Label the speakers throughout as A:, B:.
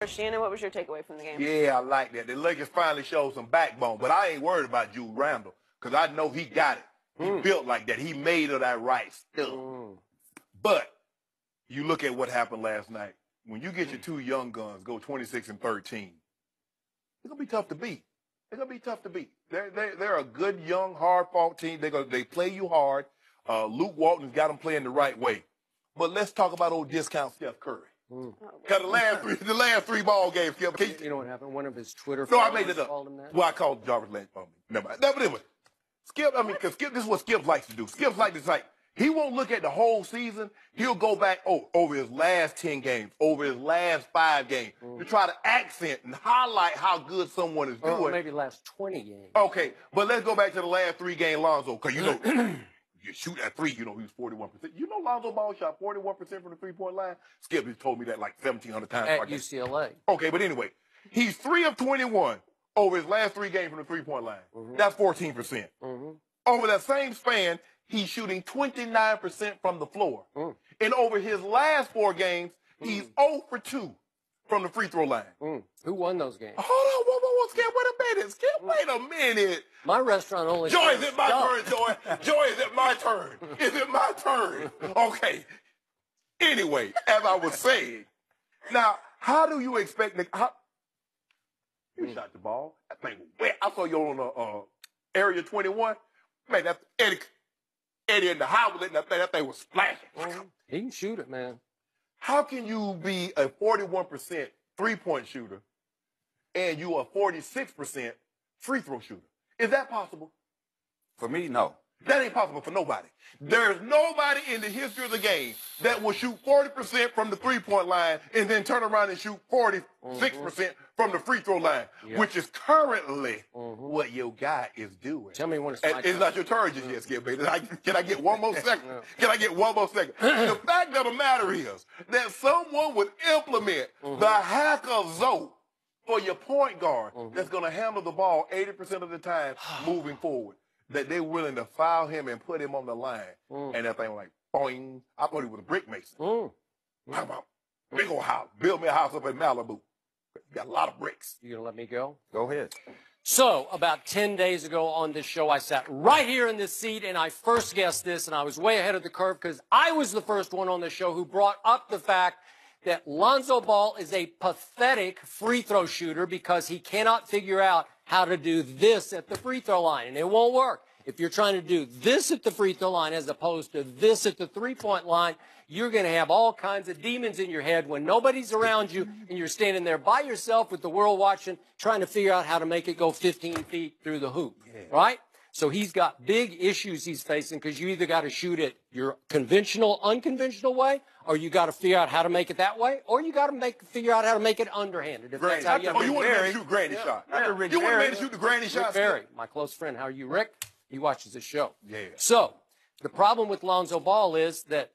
A: Shannon, what was your takeaway from the game?
B: Yeah, I like that. The Lakers finally showed some backbone, but I ain't worried about Jude Randle because I know he got it. He built like that. He made of that right stuff. But you look at what happened last night. When you get your two young guns go 26 and 13, it's gonna be tough to beat. It's gonna be tough to beat. They're a good young hard-fought team. They play you hard. Luke Walton's got them playing the right way. But let's talk about old discount Steph Curry. Because the last three ball games, Skip.
C: You know what happened? One of his Twitter
B: No, I made it up.
C: called him that.
B: Well, I called Jarvis Lane. Never mind. But anyway, Skip, because Skip, this is what Skip likes to do. Skip likes to he won't look at the whole season. He'll go back over his last 10 games, over his last 5 games, to try to accent and highlight how good someone is doing.
C: Or maybe last 20 games.
B: Okay, but let's go back to the last 3-game Lonzo, because you know, you shoot at 3, you know, he was 41%. You know Lonzo Ball shot 41% from the 3-point line? Skip has told me that like 1,700 times.
C: At UCLA.
B: Okay, but anyway, he's 3 of 21 over his last 3 games from the 3-point line. That's 14%. Over that same span, he's shooting 29% from the floor. And over his last 4 games, he's 0 for 2 from the free throw line.
C: Who won those games?
B: Hold on, whoa, Skip, wait a minute. Skip, wait a minute.
C: My restaurant only...
B: Joy, is it my turn, Joy? Joy, is it my turn? Is it my turn? Okay. Anyway, as I was saying, now, how do you expect... You shot the ball. That thing was wet. I saw you on Area 21. Man, that's Eddie in the house was letting that thing was splashing.
C: He can shoot it, man.
B: How can you be a 41% three-point shooter and you a 46% free throw shooter? Is that possible?
D: For me, no.
B: That ain't possible for nobody. There's nobody in the history of the game that will shoot 40% from the three-point line and then turn around and shoot 46% from the free throw line, which is currently what your guy is doing.
C: Tell me when it's my turn.
B: It's not your turn just yet, Skip, baby. Can I get one more second? Can I get one more second? The fact of the matter is that someone would implement the Hack-A-Lonzo for your point guard that's going to handle the ball 80% of the time moving forward. That they're willing to foul him and put him on the line. And that thing was like, boing. I thought he was a brick mason. How about big old house? Build me a house up in Malibu. Got a lot of bricks.
C: You gonna let me go?
D: Go ahead.
C: So, about 10 days ago on this show, I sat right here in this seat, and I first guessed this, and I was way ahead of the curve because I was the first one on the show who brought up the fact that Lonzo Ball is a pathetic free throw shooter because he cannot figure out how to do this at the free throw line, and it won't work. If you're trying to do this at the free throw line as opposed to this at the three-point line, you're going to have all kinds of demons in your head when nobody's around you and you're standing there by yourself with the world watching, trying to figure out how to make it go 15 feet through the hoop, right? So he's got big issues he's facing because you either got to shoot it your conventional, unconventional way, or you got to figure out how to make it that way, or you got to figure out how to make it underhanded. If that's how
B: you want to shoot granny shot. You want to shoot the granny shot?
C: Rick Barry, my close friend. How are you, Rick? He watches the show. So the problem with Lonzo Ball is that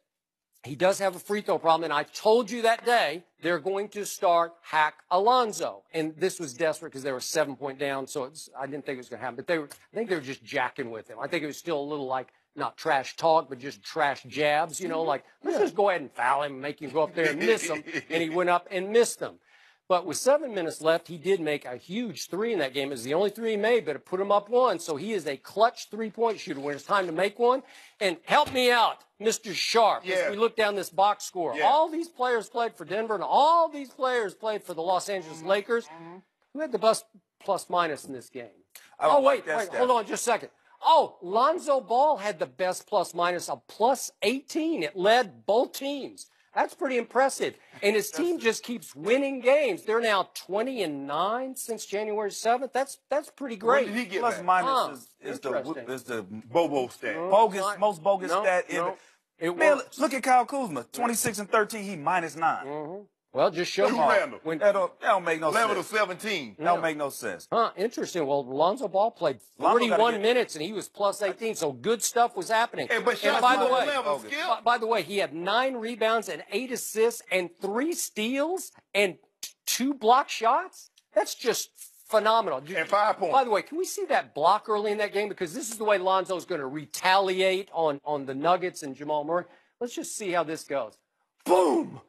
C: he does have a free throw problem, and I told you that day they're going to start Hack-A-Lonzo. And this was desperate because they were 7-point down, so I didn't think it was going to happen. But I think they were just jacking with him. I think it was still a little like, not trash talk, but just trash jabs, you know, like, let's just go ahead and foul him and make him go up there and miss him. And he went up and missed them. But with 7 minutes left, he did make a huge 3 in that game. It was the only 3 he made, but it put him up 1. So he is a clutch 3-point shooter when it's time to make one. And help me out, Mr. Sharp, as we look down this box score. All these players played for Denver, and all these players played for the Los Angeles Lakers. Who had the best plus-minus in this game? Oh, wait, hold on just a second. Oh, Lonzo Ball had the best plus-minus of plus 18. It led both teams. That's pretty impressive. And his team just keeps winning games. They're now 20-9 since January 7th. That's pretty great.
B: When did he get
D: Plus minus is the
B: Bobo stat.
D: Most bogus stat. Man, look at Kyle Kuzma. 26 and 13, he -9.
C: Well, just show me.
D: That don't make no sense.
B: 11 to 17.
D: That don't make no sense.
C: Interesting. Well, Lonzo Ball played 41 minutes, and he was plus 18, so good stuff was happening.
B: And
C: by the way, he had 9 rebounds and 8 assists and 3 steals and 2 block shots. That's just phenomenal.
B: And 5 points.
C: By the way, can we see that block early in that game? Because this is the way Lonzo's going to retaliate on the Nuggets and Jamal Murray. Let's just see how this goes. Boom!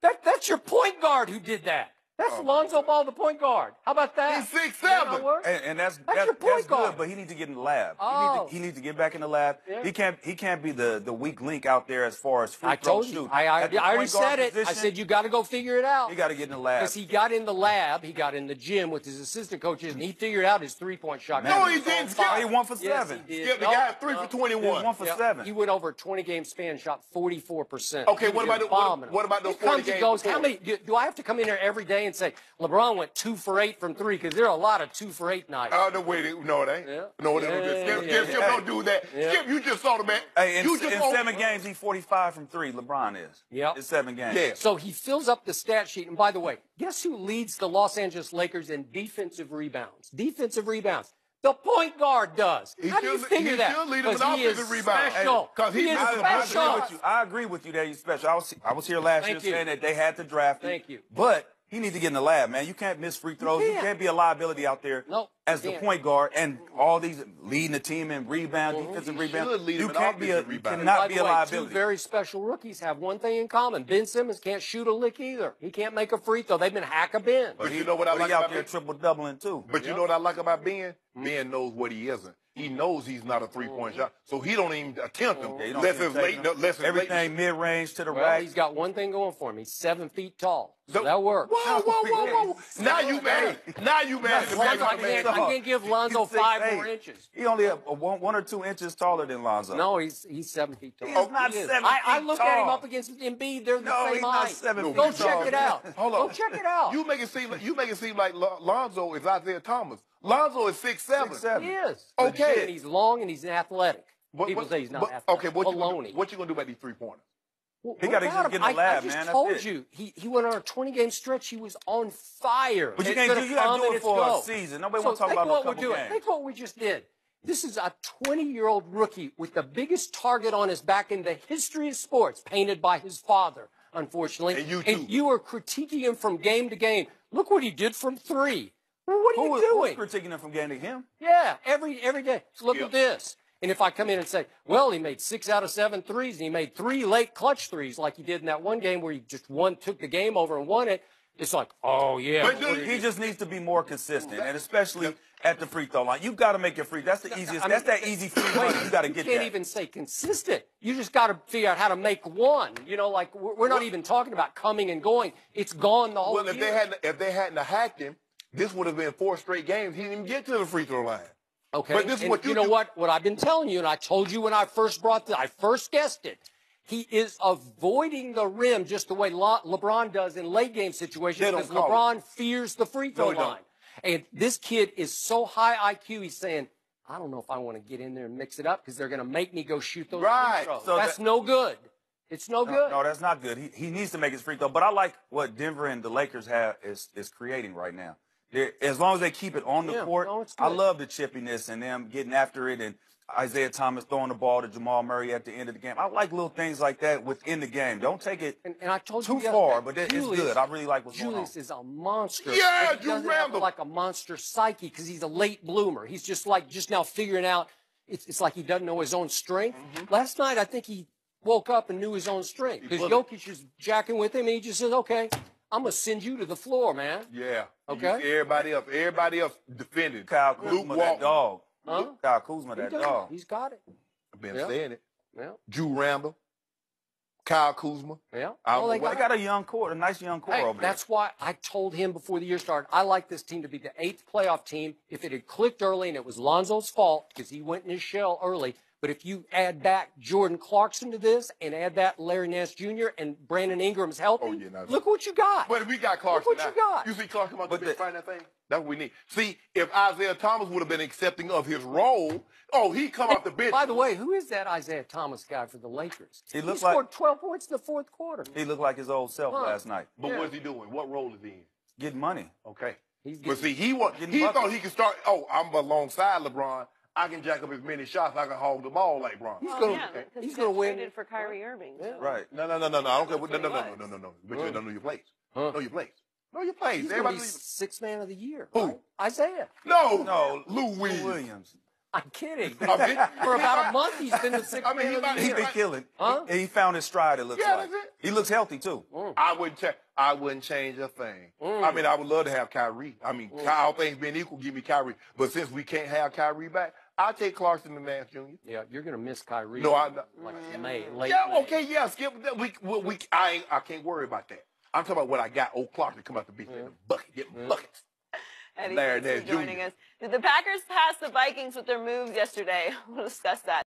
C: That's your point guard who did that. That's Lonzo Ball, the point guard. How about that?
B: He's 6'7".
D: And that's
C: your point guard.
D: good, but he needs to get in the lab.
C: Oh.
D: He needs to get back in the lab.
C: Yeah.
D: He can't be the weak link out there as far as free
C: I
D: throw
C: told you.
D: shooting.
C: I already said it. I
D: Position,
C: said you got to go figure it out.
D: he got to get in the lab.
C: Because he got in the lab, he got in the gym with his assistant coaches, and he figured out his three-point shot.
B: No, he didn't.
D: Skip, he 1 for 7.
C: Yes, he did.
B: Skip, the guy 3 for 21.
D: He was 1 for 7.
C: He went over a 20-game span, shot 44%.
B: Okay, what about those 40 games
C: goes,
B: before?
C: how many? Do I have to come in here every day and say LeBron went 2 for 8 from 3? Because there are a lot of 2 for 8 nights.
B: Oh, no, wait, no, it ain't.
C: Yeah.
B: No, it ain't. Skip, don't do that.
C: Yeah.
B: Skip, you just saw the man.
D: Hey, in
B: you just
D: 7 games, he's 45 from 3. LeBron is.
C: Yep.
D: In 7 games.
B: Yeah.
C: So he fills up the stat sheet. And by the way, guess who leads the Los Angeles Lakers in defensive rebounds? Defensive rebounds. The point guard does. How do you figure that?
B: He should lead him in
C: Because he is
B: offensive rebounds.
C: special.
B: Because
C: He is special.
D: I agree with you that he's special. I was here last year saying that they had to draft him.
C: Thank you.
D: But he needs to get in the lab, man. You can't miss free throws. You can't be a liability out there as the point guard and all these leading the team in rebound, defensive rebound. You can't be you cannot be a liability.
C: Two very special rookies have one thing in common. Ben Simmons can't shoot a lick either. He can't make a free throw. They've been hack-a-Ben.
B: But you know what I like
D: out
B: about
D: there
B: Ben?
D: triple-doubling too.
B: But you know what I like about Ben? Ben knows what he isn't. He knows he's not a three-point shot, so he don't even attempt them.
D: Everything mid-range to the
C: Well,
D: right.
C: he's got one thing going for him. He's 7 feet tall. So that works.
B: Whoa. Now you mad. Now you mad.
C: I can't give Lonzo 5 more inches.
D: He only 1 or 2 inches taller than Lonzo.
C: No, he's 7 feet tall.
D: He's not 7 feet
C: I looked at him
D: tall.
C: up against Embiid. They're the
D: No,
C: same
D: he's not
C: height.
D: 7 feet
C: Go
D: tall.
C: check it out.
B: Hold on.
C: Go check it out.
B: You make it seem like Lonzo is Isaiah Thomas. Lonzo is 6'7".
D: 6'7".
C: He is.
B: Okay.
C: And he's long and he's athletic. People say he's not athletic.
B: Okay, what you gonna do about these 3-pointers?
C: Well,
D: He gotta just get in the lab,
C: I just
D: man.
C: told
D: That's it.
C: you. He went on a 20-game stretch. He was on fire.
D: But you
C: It's
D: can't
C: gonna
D: you gotta
C: come
D: do
C: and
D: it
C: it's
D: for
C: go.
D: a season. Nobody wants to talk
C: think
D: about
C: what
D: a couple
C: we're doing.
D: games.
C: Think what we just did. This is a 20-year-old rookie with the biggest target on his back in the history of sports, painted by his father, unfortunately.
B: And you too.
C: And you are critiquing him from game to game. Look what he did from 3. Well, what are you doing?
D: Who's critiquing him from game to him?
C: Yeah, every day. So look at this. And if I come in and say, well, he made 6 out of 7 threes, and he made 3 late clutch threes like he did in that one game where he just took the game over and won it, it's like, oh, yeah.
B: But
D: He just needs to be more consistent, and especially at the free throw line. You've got to make your free. That's the easiest. That's that easy free money. You got to get that.
C: You can't even say consistent. You just got to figure out how to make one. You know, like we're not even talking about coming and going. It's gone the whole
B: Well, if they hadn't hacked him, this would have been 4 straight games. He didn't even get to the free throw line.
C: Okay.
B: But this is what
C: you know what I've been telling you, and I told you when I first guessed it. He is avoiding the rim just the way LeBron does in late game situations because LeBron fears the free throw line. And this kid is so high IQ, he's saying, I don't know if I want to get in there and mix it up because they're going to make me go shoot those free throws. So that's no good. It's no good.
D: No, that's not good. He needs to make his free throw. But I like what Denver and the Lakers is creating right now. As long as they keep it on the court, I love the chippiness and them getting after it and Isaiah Thomas throwing the ball to Jamal Murray at the end of the game. I like little things like that within the game. Don't take it
C: and I told
D: too
C: you
D: far, but it's good. I really like what's going on.
C: Julius is a monster.
B: Yeah,
C: he doesn't have like a monster psyche because he's a late bloomer. He's just now figuring out. It's like he doesn't know his own strength. Last night, I think he woke up and knew his own strength because Jokic is jacking with him, and he just says, "Okay, I'm gonna send you to the floor, man."
B: Yeah.
C: Okay.
B: Everybody else defended.
D: Kyle Kuzma, that dog.
C: Huh?
D: Kyle Kuzma, that dog.
C: He's got it.
B: I've been saying it.
C: Yeah.
B: Drew Randall, Kyle Kuzma.
C: Yeah.
D: They got a young core, a nice young core over there.
C: That's why I told him before the year started, I like this team to be the 8th playoff team. If it had clicked early and it was Lonzo's fault because he went in his shell early, but if you add back Jordan Clarkson to this and add that Larry Nance Jr. and Brandon Ingram's healthy, look what you got.
B: But we got Clarkson.
C: Look what you got.
B: You see Clarkson about to find that thing? That's what we need. See, if Isaiah Thomas would have been accepting of his role, he come off the bench.
C: By the way, who is that Isaiah Thomas guy for the Lakers?
D: He
C: scored 12 points in the 4th quarter.
D: He looked like his old self last night.
B: But what's he doing? What role is he in?
D: Getting money.
B: Okay.
C: But
B: see, he thought he could start, I'm alongside LeBron. I can jack up as many shots. I can hog the ball like Bron.
A: He's going to win for Kyrie Irving.
C: Yeah.
D: Right.
B: No. I don't care. No. But you don't know your place. Know your place. Know your place.
C: He's going to be 6th man of the year.
B: Who?
C: Right? Isaiah.
B: No. Lou Williams.
C: I'm kidding.
B: I mean,
C: For about a month, he's been the sixth
B: I mean,
C: man of the
B: he
D: He's
C: year.
D: been killing.
C: Huh?
D: He found his stride, it looks
B: Yeah,
D: like.
B: that's it.
D: He looks healthy, too.
B: I wouldn't change a thing. I mean, I would love to have Kyrie. I mean, all things being equal, give me Kyrie. But since we can't have Kyrie back, I'll take Clarkson and Nance Jr.
C: Yeah, you're going to miss Kyrie.
B: No,
C: like May, late
B: yeah,
C: May.
B: okay, yeah, skip that. I can't worry about that. I'm talking about what I got. Old Clark to come out the beach in the bucket, get buckets.
A: Eddie,
B: Larry
A: thanks
B: Nance
A: for joining
B: Jr.
A: us. Did the Packers pass the Vikings with their moves yesterday? We'll discuss that.